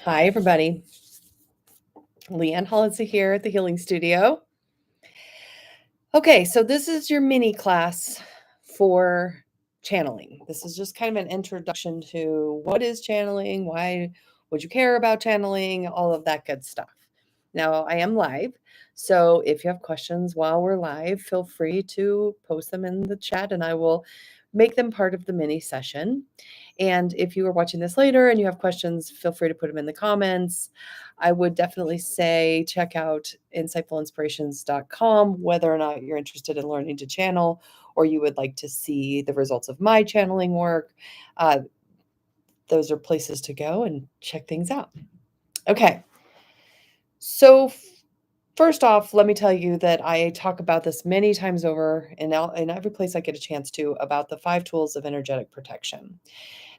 Hi, everybody. Leanne Holitza here at the Healing Studio. Okay, so this is your mini class for channeling. This is just kind of an introduction to what is channeling, why would you care about channeling, all of that good stuff. Now, I am live, so if you have questions while we're live, feel free to post them in the chat and I will make them part of the mini session. And if you are watching this later and you have questions, feel free to put them in the comments. I would definitely say check out Insightfulinspirations.com, whether or not you're interested in learning to channel or you would like to see the results of my channeling work. Those are places to go and check things out. Okay. So first off, let me tell you that I talk about this many times over in every place I get a chance to about the 5 tools of energetic protection.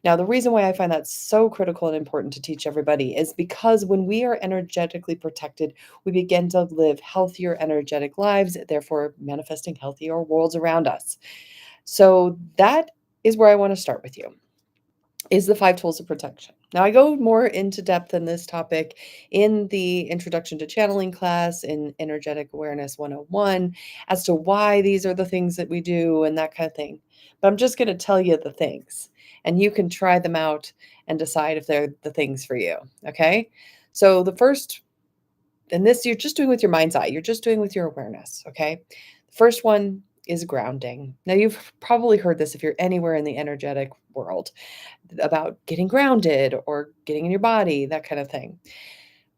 Now, the reason why I find that so critical and important to teach everybody is because when we are energetically protected, we begin to live healthier, energetic lives, therefore manifesting healthier worlds around us. So that is where I want to start with you, is the 5 tools of protection. Now, I go more into depth in this topic in the Introduction to Channeling class in Energetic Awareness 101 as to why these are the things that we do and that kind of thing. But I'm just going to tell you the things, and you can try them out and decide if they're the things for you. Okay? So the first, and this you're just doing with your mind's eye, you're just doing with your awareness. Okay? The first one is grounding. Now, you've probably heard this if you're anywhere in the energetic world about getting grounded or getting in your body, that kind of thing.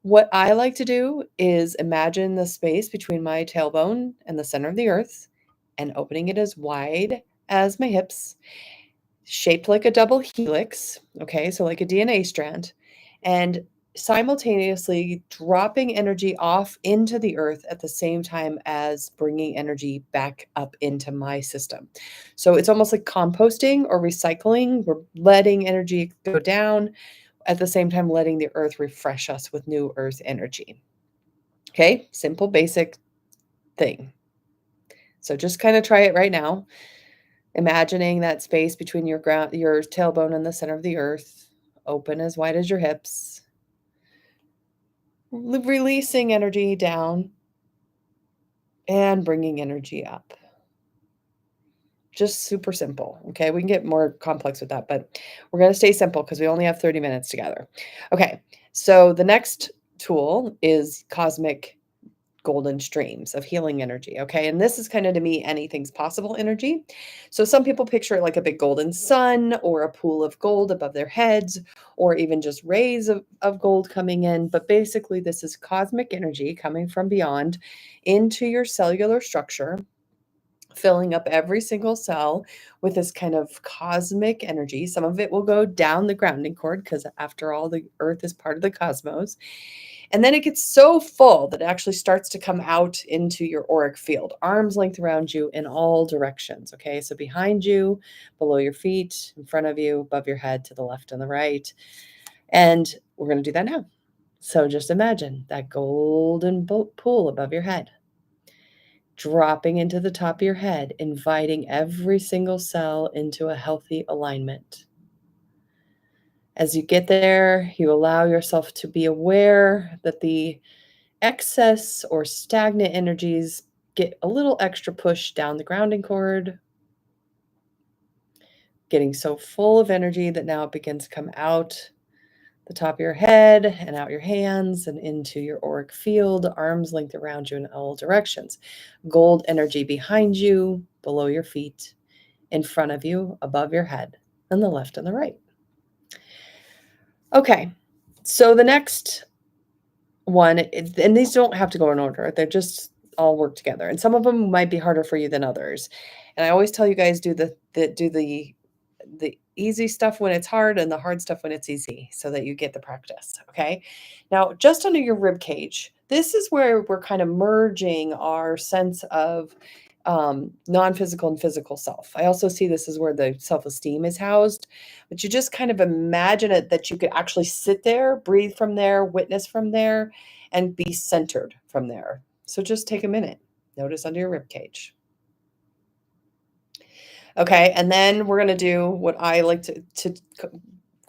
What I like to do is imagine the space between my tailbone and the center of the earth and opening it as wide as my hips, shaped like a double helix, okay, so like a DNA strand, and simultaneously dropping energy off into the earth at the same time as bringing energy back up into my system. So it's almost like composting or recycling. We're letting energy go down at the same time letting the earth refresh us with new earth energy. Okay, simple, basic thing. So just kind of try it right now. Imagining that space between your tailbone and the center of the earth, open as wide as your hips, releasing energy down and bringing energy up. Just super simple. Okay, we can get more complex with that, but we're going to stay simple because we only have 30 minutes together. Okay, so the next tool is cosmic golden streams of healing energy. Okay. And this is kind of to me anything's possible energy. So some people picture it like a big golden sun or a pool of gold above their heads, or even just rays of gold coming in. But basically, this is cosmic energy coming from beyond into your cellular structure, filling up every single cell with this kind of cosmic energy. Some of it will go down the grounding cord because, after all, the earth is part of the cosmos. And then it gets so full that it actually starts to come out into your auric field, arm's length around you in all directions. Okay, so behind you, below your feet, in front of you, above your head, to the left and the right. And we're going to do that now. So just imagine that golden pool above your head, dropping into the top of your head, inviting every single cell into a healthy alignment. As you get there, you allow yourself to be aware that the excess or stagnant energies get a little extra push down the grounding cord, getting so full of energy that now it begins to come out the top of your head and out your hands and into your auric field, arms length around you in all directions. Gold energy behind you, below your feet, in front of you, above your head, and the left and the right. Okay, so the next one, and these don't have to go in order. They're just all work together. And some of them might be harder for you than others. And I always tell you guys, do the easy stuff when it's hard and the hard stuff when it's easy so that you get the practice. Okay. Now, just under your rib cage, this is where we're kind of merging our sense of non-physical and physical self. I also see this as where the self-esteem is housed, but you just kind of imagine it that you could actually sit there, breathe from there, witness from there, and be centered from there. So just take a minute. Notice under your rib cage. Okay, and then we're going to do what I like to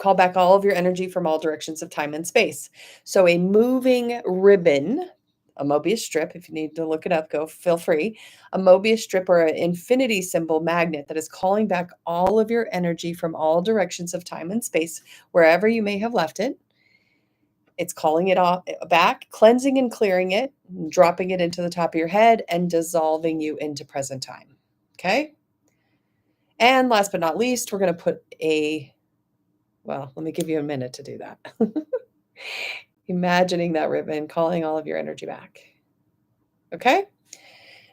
call back all of your energy from all directions of time and space. So a moving ribbon, a Mobius strip, if you need to look it up, go feel free. A Mobius strip or an infinity symbol magnet that is calling back all of your energy from all directions of time and space, wherever you may have left it. It's calling it off back, cleansing and clearing it, dropping it into the top of your head, and dissolving you into present time. Okay. And last but not least, we're going to put well, let me give you a minute to do that. Imagining that ribbon calling all of your energy back. Okay.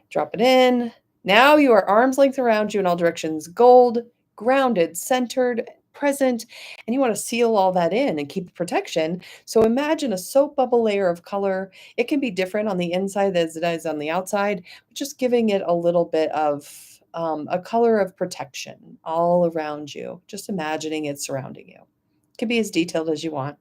Drop it in. Now you are arm's length around you in all directions, gold, grounded, centered, present, and you want to seal all that in and keep protection. So imagine a soap bubble layer of color. It can be different on the inside as it is on the outside, just giving it a little bit of a color of protection all around you, just imagining it surrounding you. It can be as detailed as you want.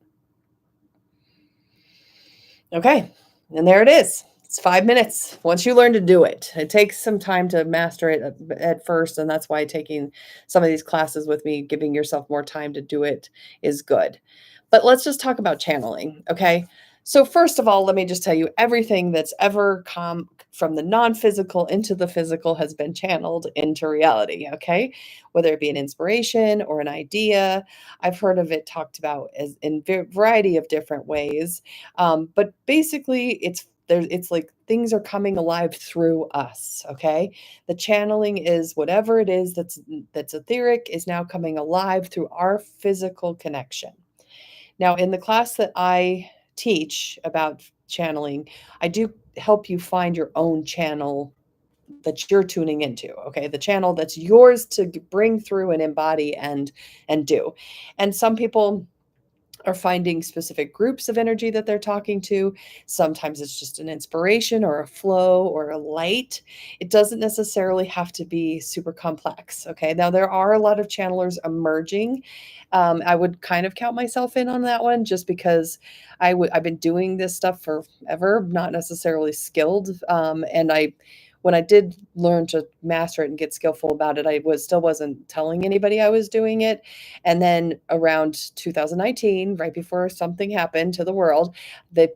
Okay, and there it is. It's 5 minutes once you learn to do it. It takes some time to master it at first, and that's why taking some of these classes with me, giving yourself more time to do it is good. But let's just talk about channeling, okay? So first of all, let me just tell you everything that's ever come from the non-physical into the physical has been channeled into reality, okay? Whether it be an inspiration or an idea, I've heard of it talked about as in a variety of different ways. But basically, it's like things are coming alive through us. Okay, the channeling is whatever it is that's etheric is now coming alive through our physical connection. Now, in the class that I teach about channeling, I do help you find your own channel that you're tuning into. Okay, the channel that's yours to bring through and embody and do. And some people are finding specific groups of energy that they're talking to. Sometimes it's just an inspiration or a flow or a light. It doesn't necessarily have to be super complex. Okay. Now, there are a lot of channelers emerging. I would kind of count myself in on that one just because I've been doing this stuff forever, not necessarily skilled. When I did learn to master it and get skillful about it, still wasn't telling anybody I was doing it. And then around 2019, right before something happened to the world, the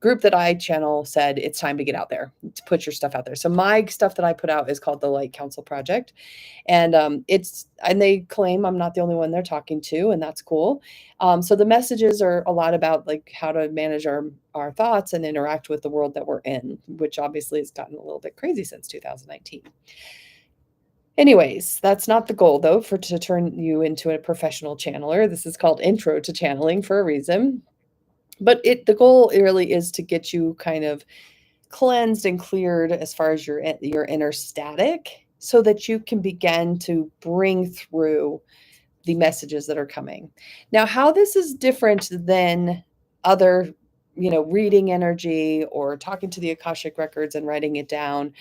group that I channel said it's time to get out there, to put your stuff out there. So my stuff that I put out is called the Light Council Project, and and they claim I'm not the only one they're talking to, and that's cool. So the messages are a lot about like how to manage our thoughts and interact with the world that we're in, which obviously has gotten a little bit crazy since 2019. Anyways, that's not the goal though, to turn you into a professional channeler. This is called Intro to Channeling for a reason. But the goal really is to get you kind of cleansed and cleared as far as your inner static so that you can begin to bring through the messages that are coming. Now, how this is different than other, reading energy or talking to the Akashic records and writing it down,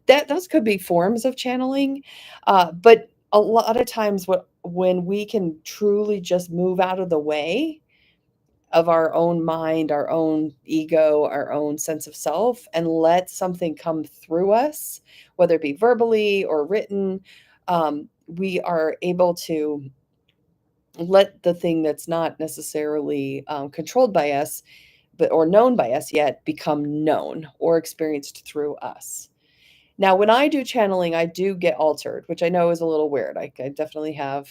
that those could be forms of channeling. But a lot of times when we can truly just move out of the way of our own mind, our own ego, our own sense of self, and let something come through us, whether it be verbally or written, we are able to let the thing that's not necessarily controlled by us, or known by us yet, become known or experienced through us. Now, when I do channeling, I do get altered, which I know is a little weird. I definitely have.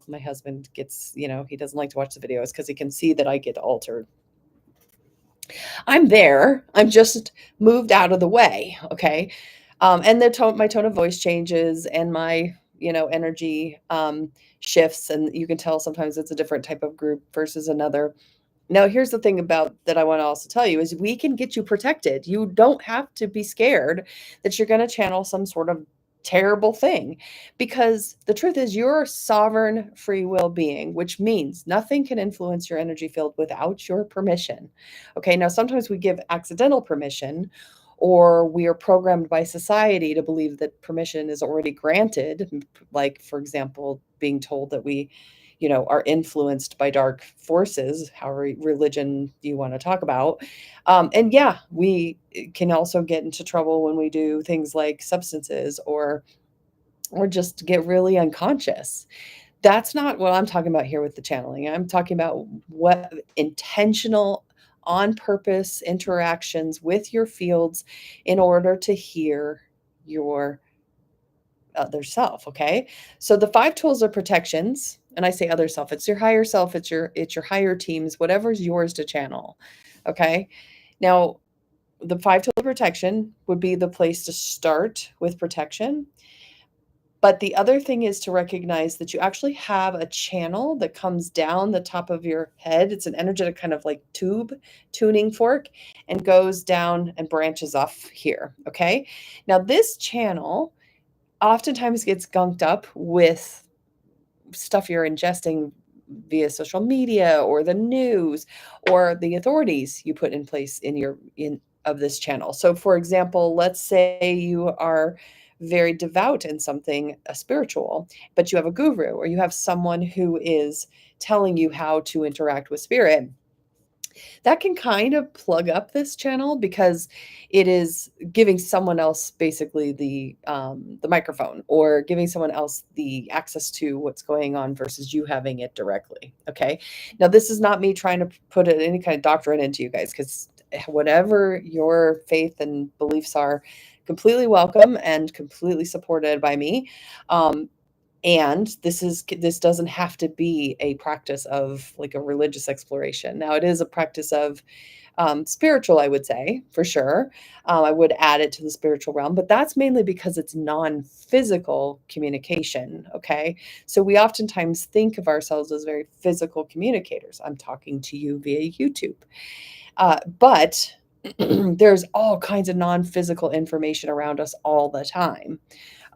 My husband gets, he doesn't like to watch the videos because he can see that I get altered. I'm there. I'm just moved out of the way. Okay. And my tone of voice changes and my, energy shifts. And you can tell sometimes it's a different type of group versus another. Now, here's the thing about that I want to also tell you is we can get you protected. You don't have to be scared that you're going to channel some sort of terrible thing, because the truth is you're a sovereign free will being, which means nothing can influence your energy field without your permission. Okay, now sometimes we give accidental permission, or we are programmed by society to believe that permission is already granted, like, for example, being told that we are influenced by dark forces, however religion you want to talk about. And yeah, we can also get into trouble when we do things like substances or just get really unconscious. That's not what I'm talking about here with the channeling. I'm talking about what intentional, on purpose interactions with your fields in order to hear your other self. Okay. So the five tools are protections. And I say other self, it's your higher self, it's your higher teams, whatever's yours to channel. Okay. Now, the five tool of protection would be the place to start with protection. But the other thing is to recognize that you actually have a channel that comes down the top of your head. It's an energetic kind of like tube tuning fork and goes down and branches off here. Okay. Now, this channel oftentimes gets gunked up with stuff you're ingesting via social media or the news or the authorities you put in place in of this channel. So for example, let's say you are very devout in something spiritual, but you have a guru or you have someone who is telling you how to interact with spirit. That can kind of plug up this channel because it is giving someone else basically the microphone or giving someone else the access to what's going on versus you having it directly. Okay. Now, this is not me trying to put any kind of doctrine into you guys because whatever your faith and beliefs are, completely welcome and completely supported by me. And this doesn't have to be a practice of like a religious exploration. Now, it is a practice of spiritual, I would say, for sure. I would add it to the spiritual realm, but that's mainly because it's non-physical communication. Okay. So we oftentimes think of ourselves as very physical communicators. I'm talking to you via YouTube. But there's all kinds of non-physical information around us all the time.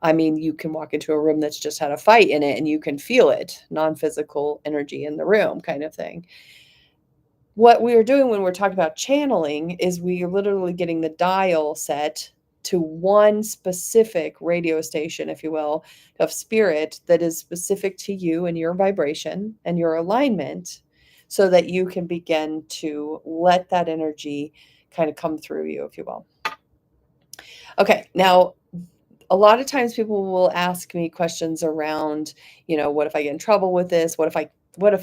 I mean, you can walk into a room that's just had a fight in it and you can feel it, non-physical energy in the room kind of thing. What we are doing when we're talking about channeling is we are literally getting the dial set to one specific radio station, if you will, of spirit that is specific to you and your vibration and your alignment so that you can begin to let that energy kind of come through you, if you will. Okay, now a lot of times people will ask me questions around, what if I get in trouble with this? What if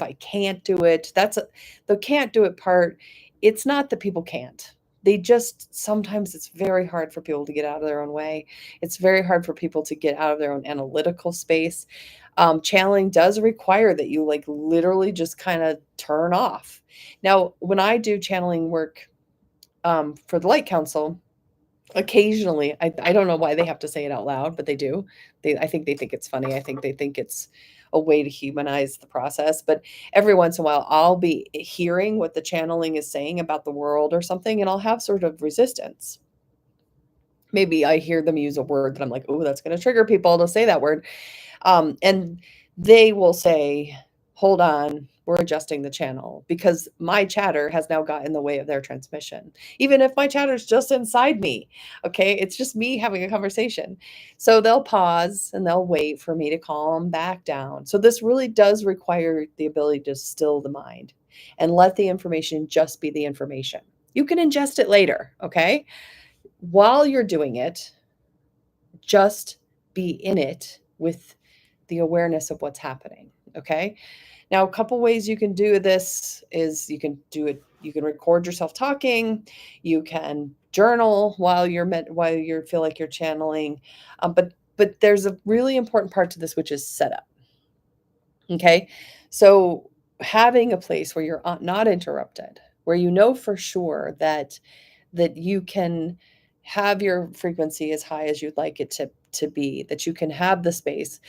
I can't do it? The can't do it part. It's not that people can't. They just sometimes it's very hard for people to get out of their own way. It's very hard for people to get out of their own analytical space. Channeling does require that you like literally just kind of turn off. Now, when I do channeling work for the Light Council, occasionally, I don't know why they have to say it out loud, but they do. I think they think it's funny. I think they think it's a way to humanize the process. But every once in a while, I'll be hearing what the channeling is saying about the world or something, and I'll have sort of resistance. Maybe I hear them use a word that I'm like, oh, that's going to trigger people to say that word. And they will say, hold on, we're adjusting the channel because my chatter has now got in the way of their transmission. Even if my chatter is just inside me, okay, it's just me having a conversation. So they'll pause and they'll wait for me to calm back down. So this really does require the ability to still the mind and let the information just be the information. You can ingest it later, okay? While you're doing it, just be in it with the awareness of what's happening. Okay. Now, a couple ways you can do this is you can do it. You can record yourself talking. You can journal while you feel like you're channeling. But there's a really important part to this, which is setup. Okay. So having a place where you're not interrupted, where you know for sure that you can have your frequency as high as you'd like it to be, that you can have the space.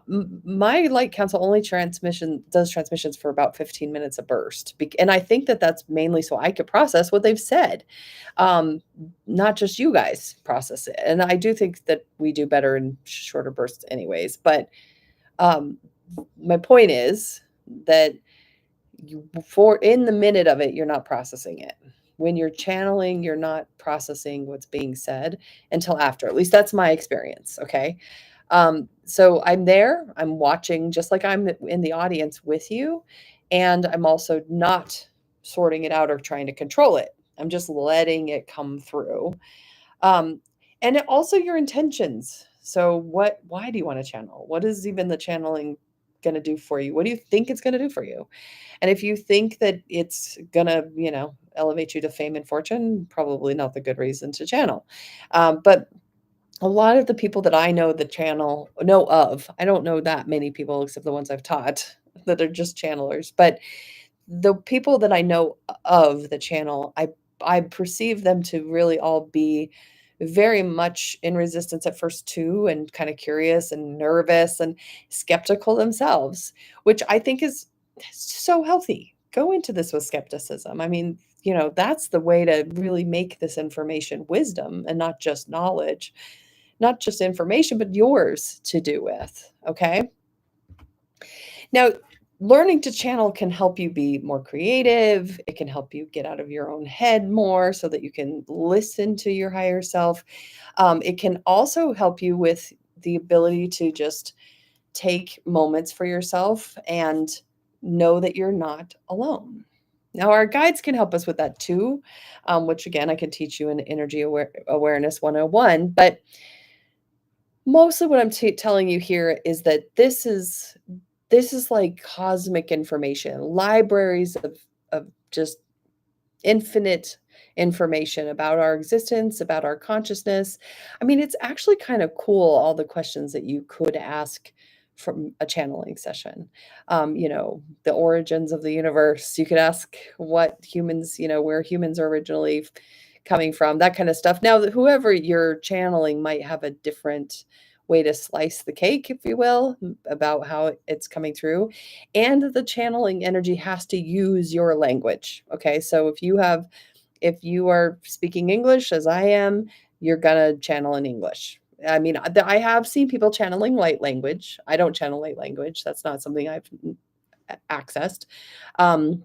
My Light Council only does transmissions for about 15 minutes a burst, and I think that that's mainly so I could process what they've said, not just you guys process it. And I do think that we do better in shorter bursts, anyways. But um, my point is that for in the minute of it, you're not processing it. When you're channeling, you're not processing what's being said until after. At least that's my experience. Okay. So I'm there, I'm watching just like I'm in the audience with you. And I'm also not sorting it out or trying to control it. I'm just letting it come through. Um, also your intentions. So why do you want to channel? What is even the channeling going to do for you? What do you think it's going to do for you? And if you think that it's going to, elevate you to fame and fortune, probably not the good reason to channel. But a lot of the people that I know the channel know of, I don't know that many people except the ones I've taught that are just channelers, but the people that I know of the channel, I perceive them to really all be very much in resistance at first too, and kind of curious and nervous and skeptical themselves, which I think is so healthy. Go into this with skepticism. I mean, that's the way to really make this information wisdom and not just knowledge, not just information, but yours to do with. Okay. Now, learning to channel can help you be more creative. It can help you get out of your own head more so that you can listen to your higher self. It can also help you with the ability to just take moments for yourself and know that you're not alone. Now, our guides can help us with that too, which again, I can teach you in Awareness 101. But mostly what I'm telling you here is that this is like cosmic information, libraries of just infinite information about our existence, about our consciousness. I mean, it's actually kind of cool, all the questions that you could ask from a channeling session. The origins of the universe. You could ask what humans, where humans are originally coming from, that kind of stuff. Now, whoever you're channeling might have a different way to slice the cake, if you will, about how it's coming through. And the channeling energy has to use your language. Okay. So if you are speaking English as I am, you're gonna channel in English. I mean, I have seen people channeling light language. I don't channel light language. That's not something I've accessed. Um,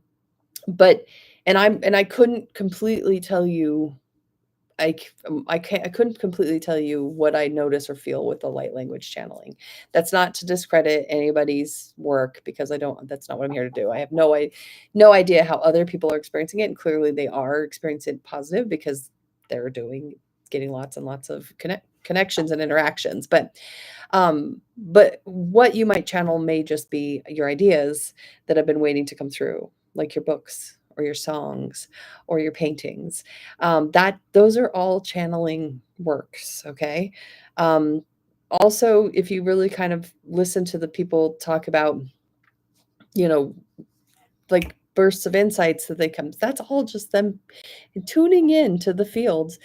but and I couldn't completely tell you I couldn't completely tell you what I notice or feel with the light language channeling. That's not to discredit anybody's work because I don't that's not what I'm here to do. I have no idea how other people are experiencing it, and clearly they are experiencing it positive because they're getting lots and lots of connections and interactions. But what you might channel may just be your ideas that have been waiting to come through, like your books or your songs or your paintings. That those are all channeling works. Okay. Also, if you really kind of listen to the people talk about, you know, like bursts of insights that they come, that's all just them tuning in to the fields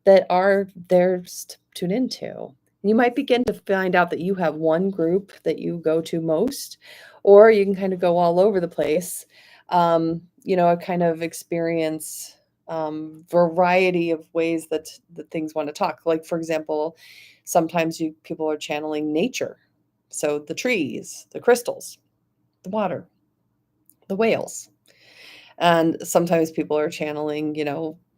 that are theirs to tune into. You might begin to find out that you have one group that you go to most, or you can kind of go all over the place. A kind of experience variety of ways that things want to talk. Like for example, sometimes people are channeling nature, so the trees, the crystals, the water, the whales, and sometimes people are channeling,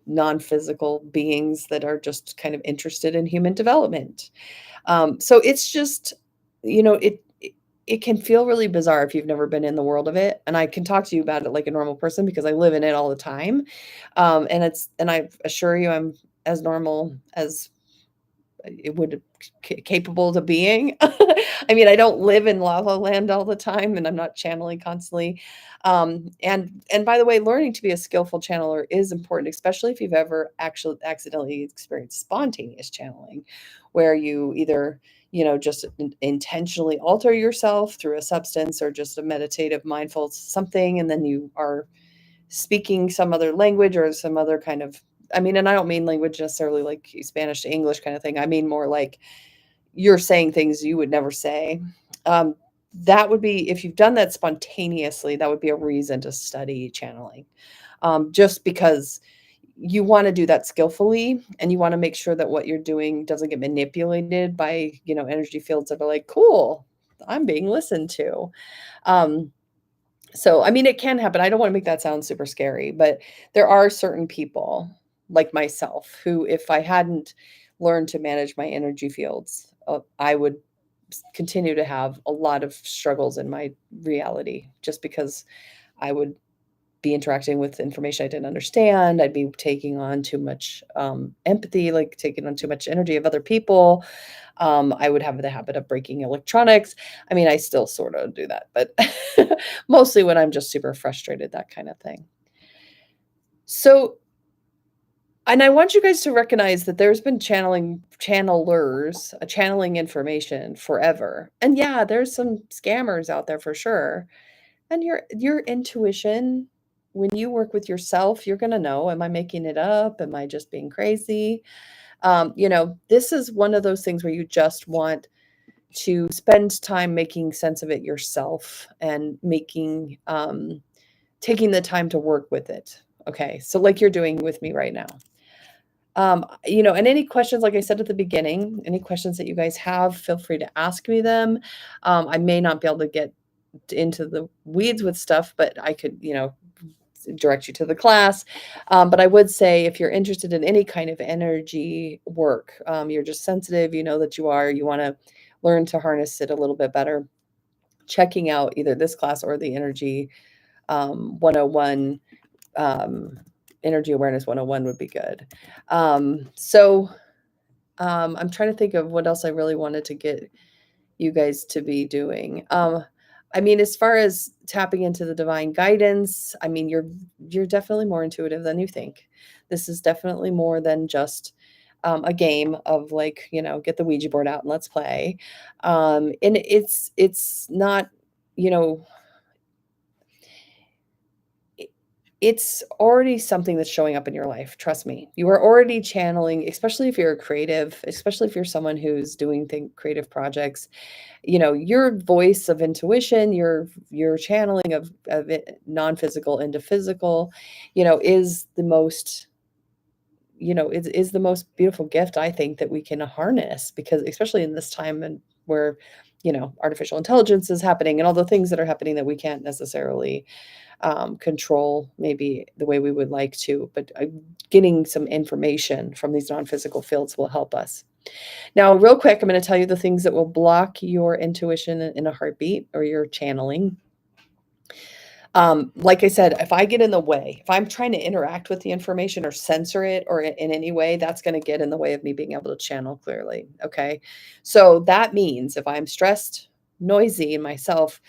non-physical beings that are just kind of interested in human development. So it's just, it can feel really bizarre if you've never been in the world of it. And I can talk to you about it like a normal person because I live in it all the time. And I assure you, I'm as normal as it would capable to being. I mean, I don't live in La La Land all the time, and I'm not channeling constantly. And by the way, learning to be a skillful channeler is important, especially if you've ever actually accidentally experienced spontaneous channeling, where you either just intentionally alter yourself through a substance or just a meditative mindful something, and then you are speaking some other language or some other kind of, I mean, and I don't mean language necessarily like Spanish to English kind of thing. I mean more like you're saying things you would never say. That would be, if you've done that spontaneously, that would be a reason to study channeling. Just because you want to do that skillfully and you want to make sure that what you're doing doesn't get manipulated by, energy fields that are like, cool, I'm being listened to. So, I mean, it can happen. I don't wanna make that sound super scary, but there are certain people, like myself, who, if I hadn't learned to manage my energy fields, I would continue to have a lot of struggles in my reality just because I would be interacting with information I didn't understand. I'd be taking on too much empathy, like taking on too much energy of other people. I would have the habit of breaking electronics. I mean, I still sort of do that, but mostly when I'm just super frustrated, that kind of thing. So, and I want you guys to recognize that there's been channelers, channeling information forever. And yeah, there's some scammers out there for sure. And your intuition, when you work with yourself, you're gonna know, am I making it up? Am I just being crazy? This is one of those things where you just want to spend time making sense of it yourself and taking the time to work with it. Okay. So like you're doing with me right now. And any questions, like I said at the beginning, any questions that you guys have, feel free to ask me them. I may not be able to get into the weeds with stuff, but I could, direct you to the class. But I would say if you're interested in any kind of energy work, you're just sensitive, you know that you are, you want to learn to harness it a little bit better, checking out either this class or the Energy 101, Energy Awareness 101 would be good. I'm trying to think of what else I really wanted to get you guys to be doing. I mean, as far as tapping into the divine guidance, I mean, you're definitely more intuitive than you think. This is definitely more than just a game of like, get the Ouija board out and let's play. And it's not, you know, it's already something that's showing up in your life. Trust me. You are already channeling, especially if you're a creative, especially if you're someone who's doing creative projects. Your voice of intuition, your channeling of it, non-physical into physical, is the most, is the most beautiful gift I think that we can harness, because especially in this time and where, artificial intelligence is happening and all the things that are happening that we can't necessarily control maybe the way we would like to, but getting some information from these non-physical fields will help us. Now, real quick, I'm going to tell you the things that will block your intuition in a heartbeat or your channeling. Like I said, if I get in the way, if I'm trying to interact with the information or censor it or in any way, that's going to get in the way of me being able to channel clearly. Okay. So that means if I'm stressed, noisy in myself,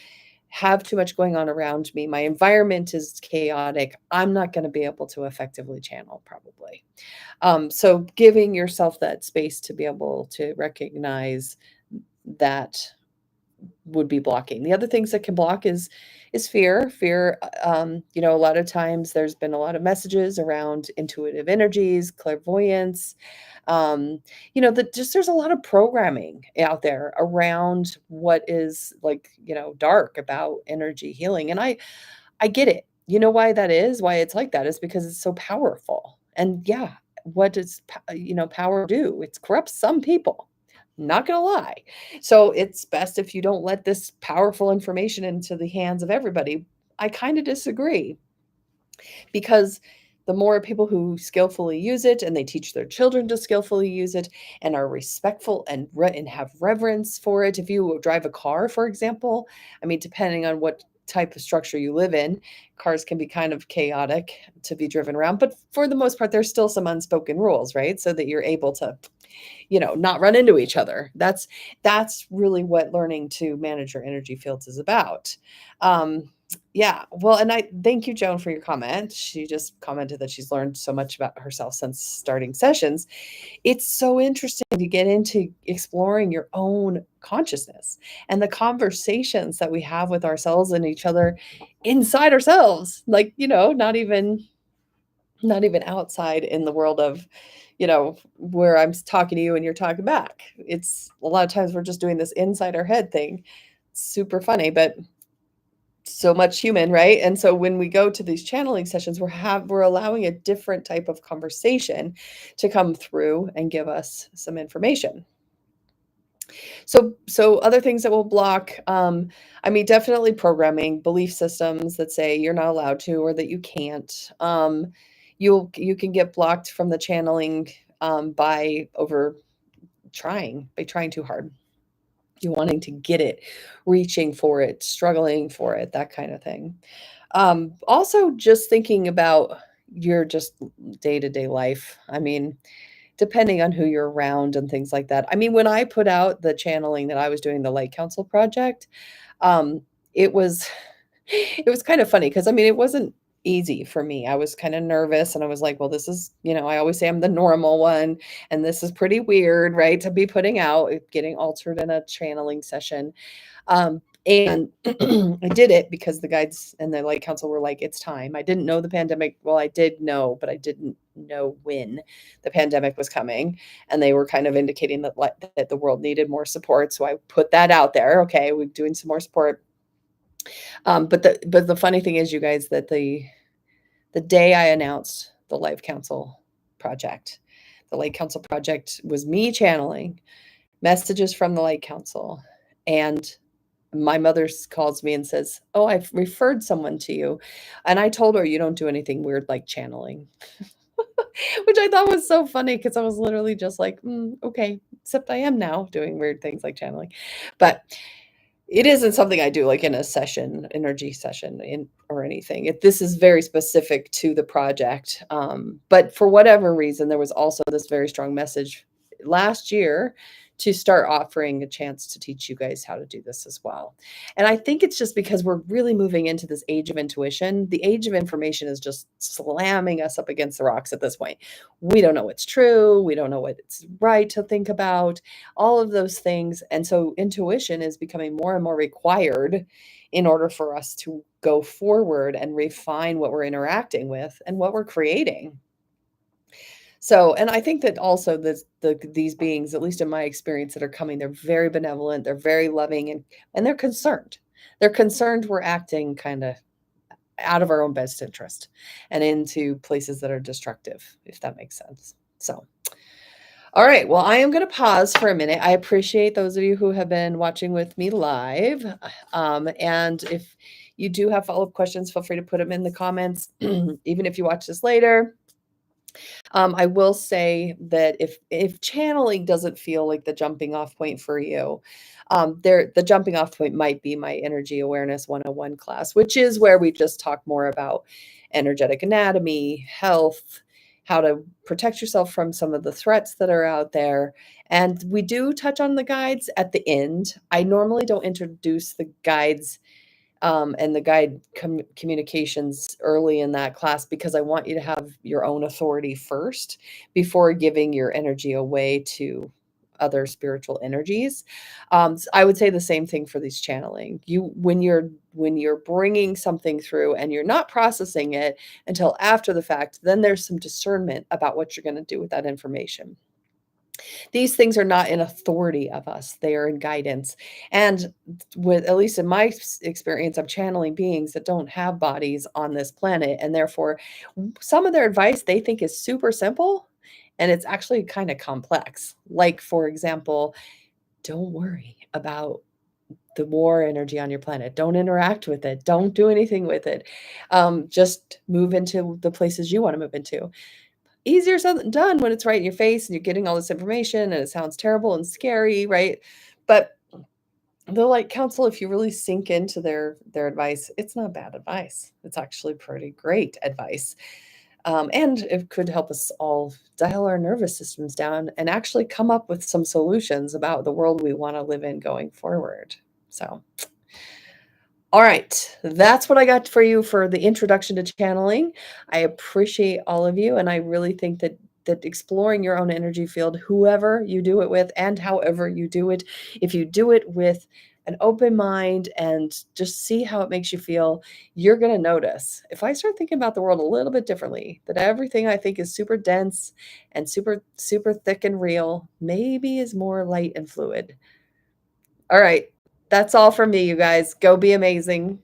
have too much going on around me, my environment is chaotic, I'm not going to be able to effectively channel probably. So giving yourself that space to be able to recognize that would be blocking. The other things that can block is fear. Fear, a lot of times there's been a lot of messages around intuitive energies, clairvoyance. That just there's a lot of programming out there around what is like, dark about energy healing. And I get it. You know why that is? Why it's like that is because it's so powerful. And yeah, what does power do? It corrupts some people. Not gonna lie. So it's best if you don't let this powerful information into the hands of everybody. I kind of disagree, because the more people who skillfully use it and they teach their children to skillfully use it and are respectful and have reverence for it. If you drive a car, for example, I mean, depending on what type of structure you live in, cars can be kind of chaotic to be driven around, but for the most part, there's still some unspoken rules, right? So that you're able to not run into each other. That's really what learning to manage your energy fields is about. Yeah. Well, and I thank you, Joan, for your comment. She just commented that she's learned so much about herself since starting sessions. It's so interesting to get into exploring your own consciousness and the conversations that we have with ourselves and each other inside ourselves. Like, not even outside in the world of, where I'm talking to you and you're talking back. It's a lot of times we're just doing this inside our head thing. Super funny, but so much human, right? And so when we go to these channeling sessions, we're allowing a different type of conversation to come through and give us some information. So other things that will block, I mean, definitely programming, belief systems that say you're not allowed to or that you can't. You can get blocked from the channeling by trying too hard. You wanting to get it, reaching for it, struggling for it, that kind of thing. Also just thinking about your just day-to-day life. I mean, depending on who you're around and things like that. I mean, when I put out the channeling that I was doing, the Light Council project, um, it was it was kind of funny because I mean, it wasn't easy for me. I was kind of nervous and I was like, well, this is, I always say I'm the normal one, and this is pretty weird, right? To be putting out, getting altered in a channeling session. And I did it because the guides and the Light Council were like, it's time. I didn't know the pandemic. Well, I did know, but I didn't know when the pandemic was coming. And they were kind of indicating that the world needed more support. So I put that out there. Okay, we're doing some more support. But the funny thing is, you guys, that the day I announced the Life Council project, the Light Council project was me channeling messages from the Light Council. And my mother calls me and says, "Oh, I've referred someone to you." And I told her, "You don't do anything weird like channeling," which I thought was so funny because I was literally just like, okay, except I am now doing weird things like channeling. But it isn't something I do like in a session, energy session or anything. This is very specific to the project. But for whatever reason, there was also this very strong message last year to start offering a chance to teach you guys how to do this as well. And I think it's just because we're really moving into this age of intuition. The age of information is just slamming us up against the rocks at this point. We don't know what's true. We don't know what's right to think about, all of those things. And so intuition is becoming more and more required in order for us to go forward and refine what we're interacting with and what we're creating. So, and I think that also these beings, at least in my experience, that are coming, they're very benevolent, they're very loving, and they're concerned. They're concerned we're acting kind of out of our own best interest and into places that are destructive, if that makes sense. So, all right. Well, I am going to pause for a minute. I appreciate those of you who have been watching with me live. And if you do have follow-up questions, feel free to put them in the comments, even if you watch this later. I will say that if channeling doesn't feel like the jumping off point for you, the jumping off point might be my Energy Awareness 101 class, which is where we just talk more about energetic anatomy, health, how to protect yourself from some of the threats that are out there. And we do touch on the guides at the end. I normally don't introduce the guides and the guide communications early in that class because I want you to have your own authority first before giving your energy away to other spiritual energies. So I would say the same thing for these channeling. When you're bringing something through and you're not processing it until after the fact, then there's some discernment about what you're going to do with that information. These things are not in authority of us, they are in guidance. And with, at least in my experience, I'm channeling beings that don't have bodies on this planet. And therefore, some of their advice they think is super simple. And it's actually kind of complex. Like, for example, don't worry about the war energy on your planet. Don't interact with it. Don't do anything with it. Just move into the places you want to move into. Easier said than done when it's right in your face and you're getting all this information and it sounds terrible and scary, right? But the Light Council, if you really sink into their advice, it's not bad advice. It's actually pretty great advice. And it could help us all dial our nervous systems down and actually come up with some solutions about the world we want to live in going forward. So, all right, that's what I got for you for the introduction to channeling. I appreciate all of you, and I really think that exploring your own energy field, whoever you do it with and however you do it, if you do it with an open mind and just see how it makes you feel, you're going to notice. If I start thinking about the world a little bit differently, that everything I think is super dense and super, super thick and real, maybe is more light and fluid. All right. That's all from me, you guys. Go be amazing.